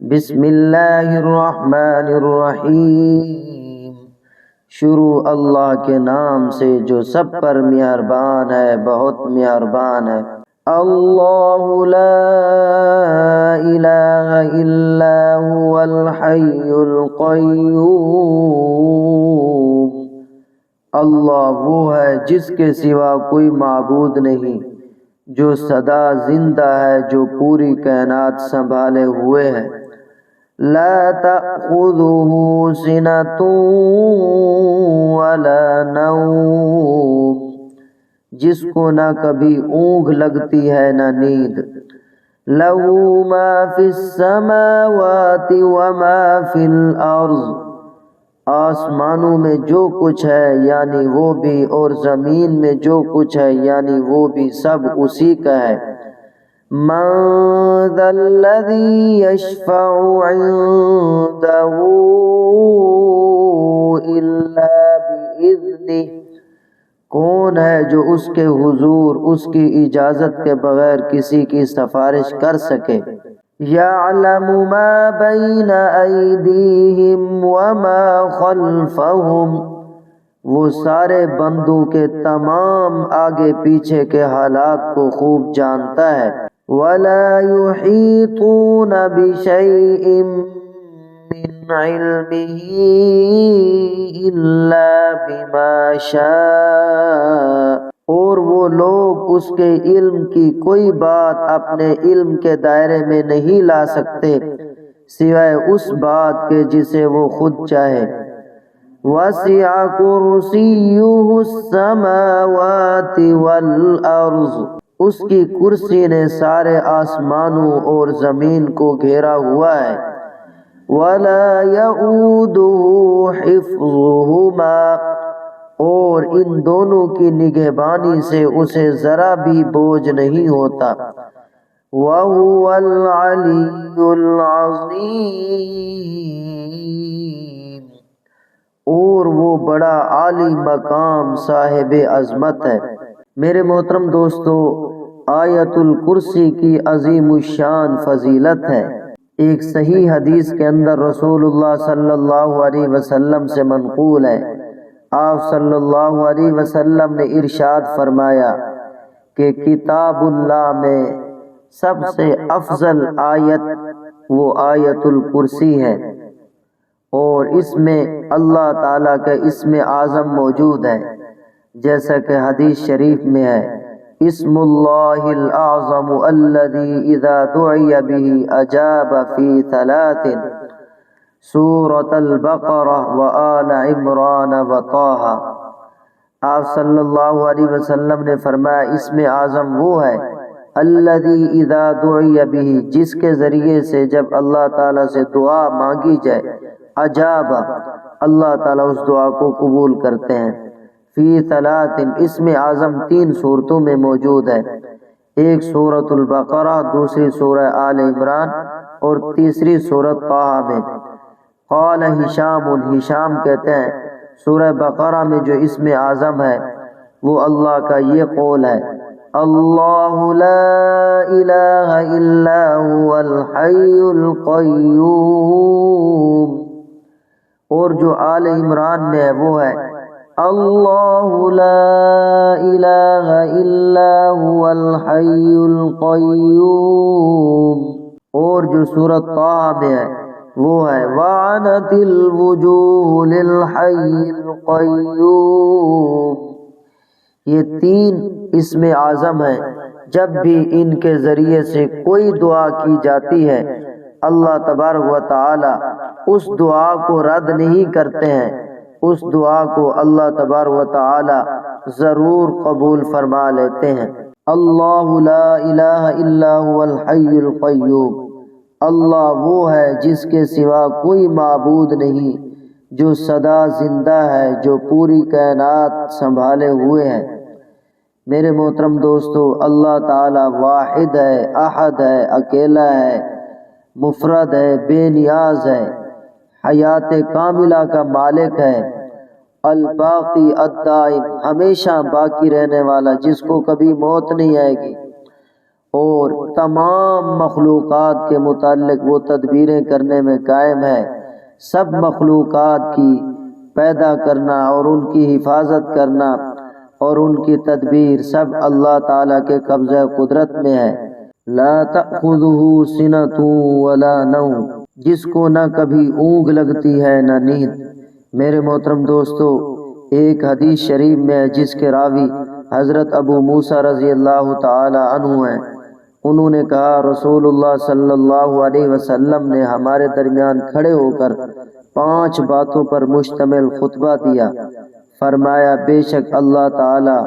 بسم اللہ الرحمن الرحیم۔ شروع اللہ کے نام سے جو سب پر مہربان ہے، بہت مہربان ہے۔ اللہ لا الہ الا هو الحی القیوم۔ اللہ وہ ہے جس کے سوا کوئی معبود نہیں، جو سدا زندہ ہے، جو پوری کائنات سنبھالے ہوئے ہے۔ لا تأخذه سنة ولا نوم، جس کو نہ کبھی اونگھ لگتی ہے نہ نیند۔ لہ ما فی السماوات وما فی الارض، آسمانوں میں جو کچھ ہے یعنی وہ بھی، اور زمین میں جو کچھ ہے یعنی وہ بھی، سب اسی کا ہے۔ من ذا الذی یشفع عنده الا باذنہ، کون ہے جو اس کے حضور اس کی اجازت کے بغیر کسی کی سفارش کر سکے؟ یعلم ما بین ایدیہم وما خلفہم، وہ سارے بندوں کے تمام آگے پیچھے کے حالات کو خوب جانتا ہے۔ ولا یحیطون بشیء من علمہ الا بما شاء، اور وہ لوگ اس کے علم کی کوئی بات اپنے علم کے دائرے میں نہیں لا سکتے سوائے اس بات کے جسے وہ خود چاہے۔ وسع کرسیہ السماوات والارض، اس کی کرسی نے سارے آسمانوں اور زمین کو گھیرا ہوا ہے۔ ولا یؤودہ حفظہما، اور ان دونوں کی نگہبانی سے اسے ذرا بھی بوجھ نہیں ہوتا۔ وَهُوَ الْعَلِيُّ الْعَظِيمُ، اور وہ بڑا عالی مقام صاحب عظمت ہے۔ میرے محترم دوستو، آیت الکرسی کی عظیم الشان فضیلت ہے۔ ایک صحیح حدیث کے اندر رسول اللہ صلی اللہ علیہ وسلم سے منقول ہے، آپ صلی اللہ علیہ وسلم نے ارشاد فرمایا کہ کتاب اللہ میں سب سے افضل آیت وہ آیت الکرسی ہے، اور اس میں اللہ تعالیٰ کا اسم اعظم موجود ہے، جیسا کہ حدیث شریف میں ہے، اسم اللہ الاعظم الذی اذا دعی بہ اجاب فی ثلاث، سورۃ البقرہ وآل عمران وطٰہٰ۔ آپ صلی اللہ علیہ وسلم نے فرمایا اسم اعظم وہ ہے الذی اذا دعی بہ، جس کے ذریعے سے جب اللہ تعالیٰ سے دعا مانگی جائے، اجاب، اللہ تعالیٰ اس دعا کو قبول کرتے ہیں۔ فی ثلاث، اسم اعظم 3 صورتوں میں موجود ہے، ایک سورۃ البقرہ، دوسری سورہ آل عمران، اور تیسری سورۃ طٰہٰ میں۔ قال ہشام کہتے ہیں سورہ بقرہ میں جو اسم اعظم ہے وہ اللہ کا یہ قول ہے، اللہ لا الہ الا هو الحی القیوم، اور جو آل عمران میں ہے وہ ہے اللہ لا الہ الا هو الحی القیوم، اور جو سورۃ طٰہٰ میں ہے وہ ہے وعنت الوجوہ للحی القیوم۔ یہ 3 اسم اعظم ہیں، جب بھی ان کے ذریعے سے کوئی دعا کی جاتی ہے اللہ تبارک و تعالی اس دعا کو رد نہیں کرتے ہیں، اس دعا کو اللہ تبارک و تعالی ضرور قبول فرما لیتے ہیں۔ اللہ لا الہ الا هو الحی القیوم، اللہ وہ ہے جس کے سوا کوئی معبود نہیں، جو سدا زندہ ہے، جو پوری کائنات سنبھالے ہوئے ہے۔ میرے محترم دوستو، اللہ تعالی واحد ہے، احد ہے، اکیلا ہے، مفرد ہے، بے نیاز ہے، حیات کاملہ کا مالک ہے، الباقی الدائم، ہمیشہ باقی رہنے والا، جس کو کبھی موت نہیں آئے گی، اور تمام مخلوقات کے متعلق وہ تدبیریں کرنے میں قائم ہے۔ سب مخلوقات کی پیدا کرنا اور ان کی حفاظت کرنا اور ان کی تدبیر سب اللہ تعالیٰ کے قبضہ قدرت میں ہے۔ لا تأخذہ سنۃ ولا نوم، جس کو نہ کبھی اونگ لگتی ہے نہ نیند۔ میرے محترم دوستو، ایک حدیث شریف میں ہے جس کے راوی حضرت ابو موسیٰ رضی اللہ تعالی عنہ ہیں۔ انہوں نے کہا رسول اللہ صلی اللہ علیہ وسلم نے ہمارے درمیان کھڑے ہو کر 5 باتوں پر مشتمل خطبہ دیا۔ فرمایا بے شک اللہ تعالی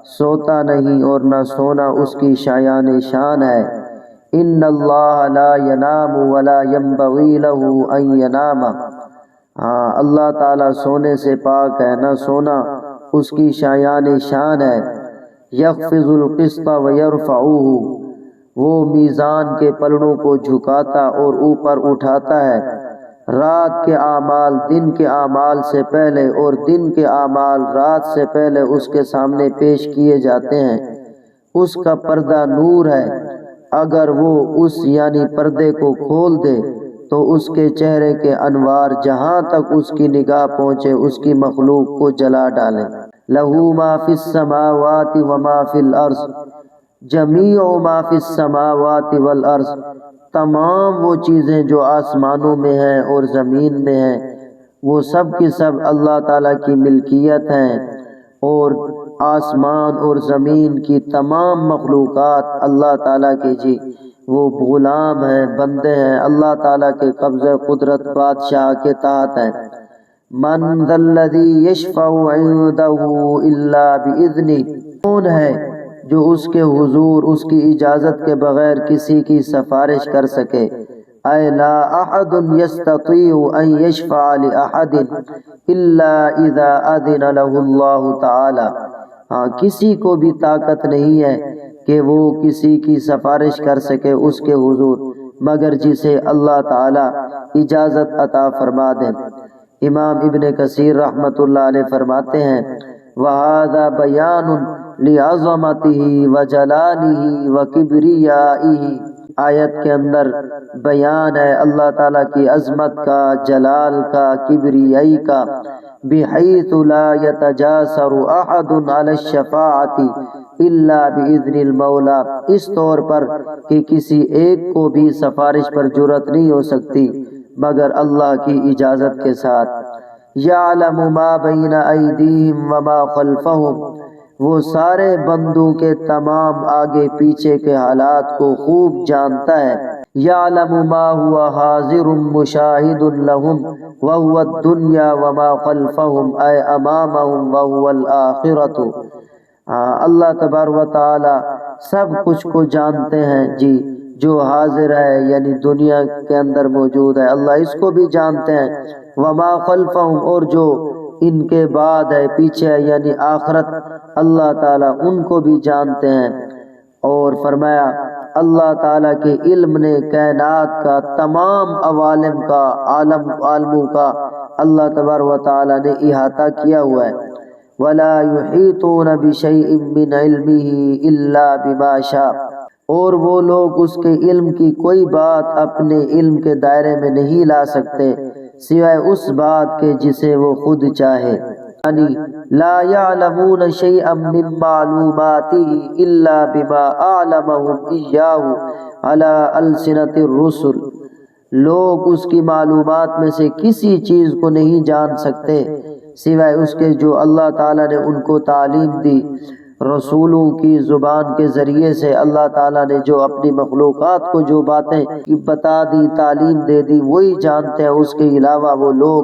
سوتا نہیں اور نہ سونا اس کی شایان شان ہے۔ ان اللہ لا ینام ولا ینبغی لہ ان ینام، ہاں اللہ تعالیٰ سونے سے پاک ہے، نہ سونا اس کی شایان شان ہے۔ یخفض القسط ویرفعہ، وہ میزان کے پلڑوں کو جھکاتا اور اوپر اٹھاتا ہے۔ رات کے اعمال دن کے اعمال سے پہلے اور دن کے اعمال رات سے پہلے اس کے سامنے پیش کیے جاتے ہیں۔ اس کا پردہ نور ہے، اگر وہ اس یعنی پردے کو کھول دے تو اس کے چہرے کے انوار جہاں تک اس کی نگاہ پہنچے اس کی مخلوق کو جلا ڈالیں۔ لہ ما فی السماوات وما فی الارض، جمیع ما فی السماوات والارض، تمام وہ چیزیں جو آسمانوں میں ہیں اور زمین میں ہیں وہ سب کی سب اللہ تعالیٰ کی ملکیت ہیں، اور آسمان اور زمین کی تمام مخلوقات اللہ تعالیٰ کے جی وہ غلام ہیں، بندے ہیں، اللہ تعالیٰ کے قبضہ قدرت بادشاہ کے تحت ہیں۔ من ذا الذی یشفع عندہ الا باذنہ، کون ہے جو اس کے حضور اس کی اجازت کے بغیر کسی کی سفارش کر سکے؟ اے لا احد یستطیع ان یشفع لاحد الا اذا اذن له اللہ تعالی، ہاں کسی کو بھی طاقت نہیں ہے کہ وہ کسی کی سفارش کر سکے اس کے حضور مگر جسے اللہ تعالی اجازت عطا فرما دیں۔ امام ابن کثیر رحمۃ اللہ علیہ فرماتے ہیں وَهَذَا بَيَانٌ لِعَظَمَتِهِ وَجَلَالِهِ وَكِبْرِيَائِهِ، آیت کے اندر بیان ہے اللہ تعالیٰ کی عظمت کا، جلال کا، کبریائی کا، بحیث لا یتجاسر احد علی الشفاعۃ الا باذن المولا، اس طور پر کہ کسی ایک کو بھی سفارش پر جرأت نہیں ہو سکتی مگر اللہ کی اجازت کے ساتھ۔ یعلم ما بین ایدیہم وما خلفہم، وہ سارے بندوں کے تمام آگے پیچھے کے حالات کو خوب جانتا ہے۔ یعلم ما هو حاضر مشاہد لہم وهو الدنیا وما خلفہم اے امامہم وهو الآخرۃ، اللہ تبارک و تعالی سب کچھ کو جانتے ہیں جی، جو حاضر ہے یعنی دنیا کے اندر موجود ہے اللہ اس کو بھی جانتے ہیں، وما خلفہم اور جو ان کے بعد ہے پیچھے ہے یعنی آخرت اللہ تعالیٰ ان کو بھی جانتے ہیں۔ اور فرمایا اللہ تعالیٰ کے علم نے کائنات کا تمام عوالم کا عالموں کا اللہ تبارک و تعالیٰ نے احاطہ کیا ہوا ہے۔ وَلَا يُحِيطُونَ بِشَيْءٍ مِّنْ عِلْمِهِ إِلَّا بِمَا شَاءَ، اور وہ لوگ اس کے علم کی کوئی بات اپنے علم کے دائرے میں نہیں لا سکتے سوائے اس بات کے جسے وہ خود چاہے، یعنی لا يعلمون شيئا من معلوماته الا بما اعلمهم اياه على السنة الرسل، لوگ اس کی معلومات میں سے کسی چیز کو نہیں جان سکتے سوائے اس کے جو اللہ تعالیٰ نے ان کو تعلیم دی، رسولوں کی زبان کے ذریعے سے اللہ تعالیٰ نے جو اپنی مخلوقات کو جو باتیں بتا دی، تعلیم دے دی، وہی جانتے ہیں، اس کے علاوہ وہ لوگ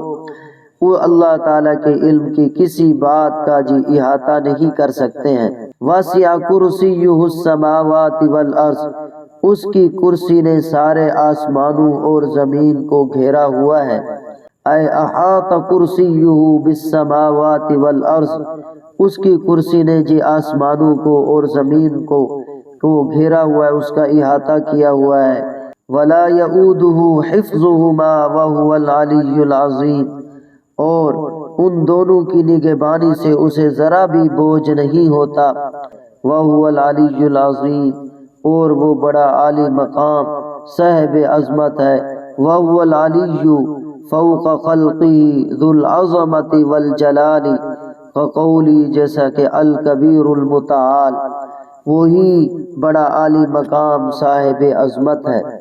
وہ اللہ تعالیٰ کے علم کی کسی بات کا جی احاطہ نہیں کر سکتے ہیں۔ وَسِعَ كُرْسِيُّهُ السَّمَاوَاتِ وَالْأَرْضِ، اس کی کرسی نے سارے آسمانوں اور زمین کو گھیرا ہوا ہے۔ اے احاط کرسیہ بالسماوات والارض، اس کی کرسی نے جی آسمانوں کو اور زمین کو گھیرا ہوا ہے، اس کا احاطہ کیا ہوا ہے۔ ولا یؤودہ حفظہما وہو العلی العظیم، اور ان دونوں کی نگہبانی سے اسے ذرا بھی بوجھ نہیں ہوتا، وہو العلی العظیم، اور وہ بڑا عالی مقام صاحب عظمت ہے۔ وَهُوَ الْعَلِيُّ فَوْقَ خَلْقِهِ ذُو الْعَظَمَةِ وَالْجَلَالِ، فقولی جیسا کہ الکبیر المتعال، وہی بڑا عالی مقام صاحب عظمت ہے۔